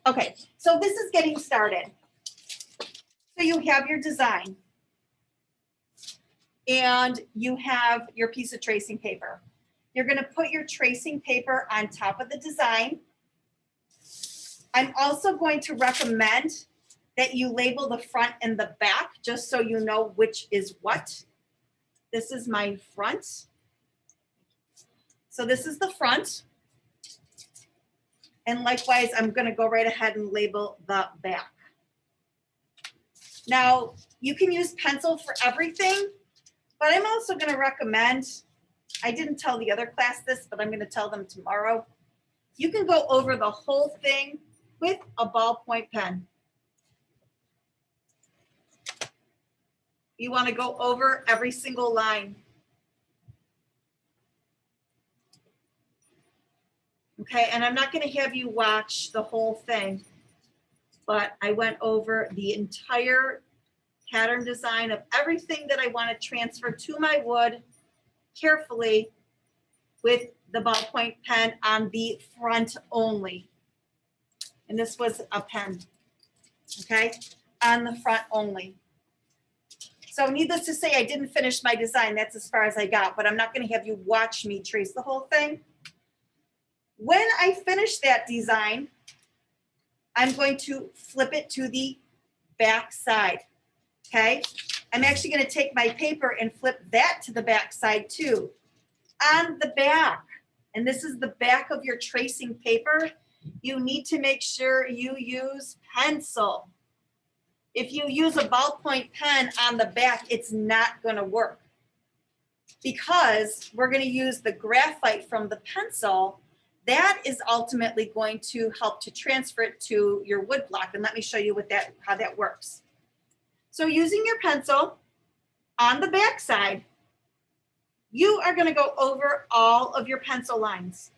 Okay, so this is getting started. So you have your design and you have your piece of tracing paper. You're going to put your tracing paper on top of the design. I'm also going to recommend that you label the front and the back just so you know which is what. This is my front. So this is the front. And likewise, I'm going to go right ahead and label the back. Now, you can use pencil for everything, but I'm also going to recommend, I didn't tell the other class this, but I'm going to tell them tomorrow. You can go over the whole thing with a ballpoint pen. You want to go over every single line. Okay, and I'm not going to have you watch the whole thing, but I went over the entire pattern design of everything that I want to transfer to my wood carefully with the ballpoint pen on the front only. And this was a pen, okay, on the front only. So needless to say, I didn't finish my design. That's as far as I got, but I'm not going to have you watch me trace the whole thing. When I finish that design, I'm going to flip it to the back side, okay? I'm actually going to take my paper and flip that to the back side too. On the back, and this is the back of your tracing paper, you need to make sure you use pencil. If you use a ballpoint pen on the back, it's not going to work because we're going to use the graphite from the pencil. That is ultimately going to help to transfer it to your wood block. And let me show you how that works. So using your pencil on the back side, you are going to go over all of your pencil lines.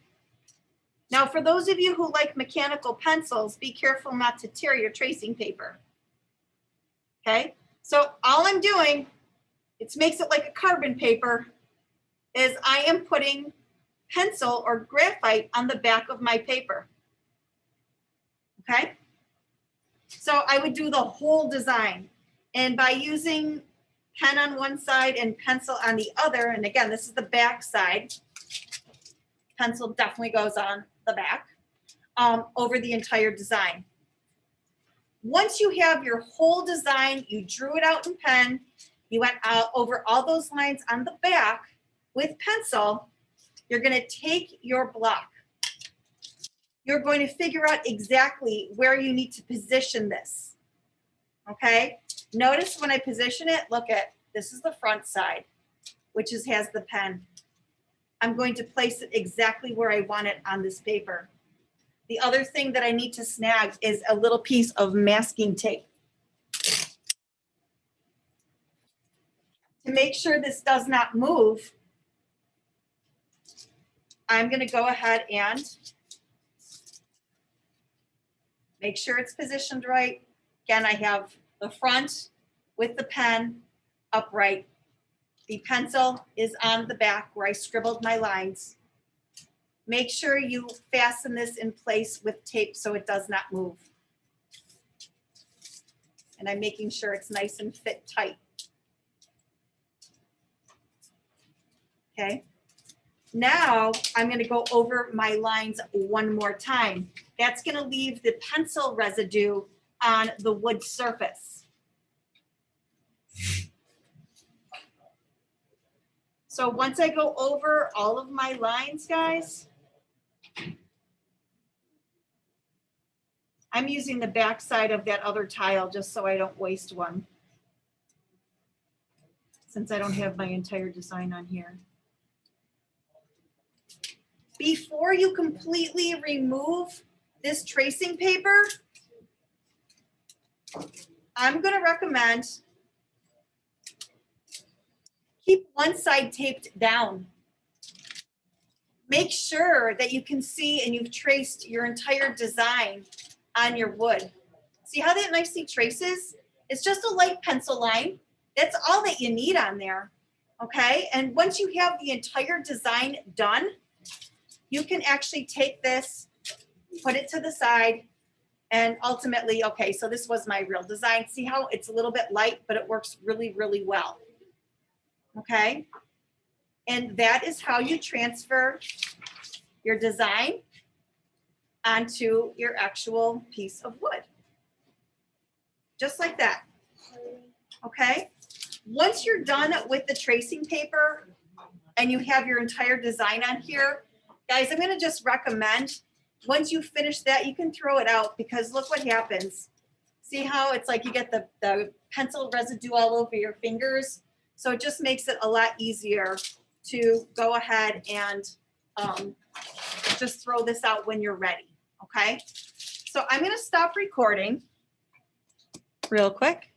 Now, for those of you who like mechanical pencils, be careful not to tear your tracing paper. Okay, so all I'm doing, it makes it like a carbon paper, is I am putting pencil or graphite on the back of my paper. Okay, so I would do the whole design, and by using pen on one side and pencil on the other, and again, this is the back side, pencil definitely goes on the back, over the entire design. Once you have your whole design, you drew it out in pen, you went out over all those lines on the back with pencil, you're going to take your block. You're going to figure out exactly where you need to position this. Okay? Notice when I position it, look at, this is the front side, which has the pen. I'm going to place it exactly where I want it on this paper. The other thing that I need to snag is a little piece of masking tape. To make sure this does not move, I'm going to go ahead and make sure it's positioned right. Again, I have the front with the pen upright. The pencil is on the back where I scribbled my lines. Make sure you fasten this in place with tape so it does not move. And I'm making sure it's nice and fit tight. Okay. Now I'm going to go over my lines one more time. That's going to leave the pencil residue on the wood surface. So once I go over all of my lines, guys, I'm using the back side of that other tile just so I don't waste one, since I don't have my entire design on here. Before you completely remove this tracing paper, I'm going to recommend keep one side taped down. Make sure that you can see and you've traced your entire design on your wood. See how that nicely traces? It's just a light pencil line. That's all that you need on there, okay? And once you have the entire design done, you can actually take this, put it to the side, And ultimately, okay, so this was my real design. See how it's a little bit light, but it works really, really well. Okay. And that is how you transfer your design onto your actual piece of wood. Just like that. Okay. Once you're done with the tracing paper and you have your entire design on here, guys, I'm going to just recommend once you finish that, you can throw it out because look what happens. See how it's like you get the pencil residue all over your fingers. So it just makes it a lot easier to go ahead and just throw this out when you're ready. Okay. So I'm going to stop recording real quick.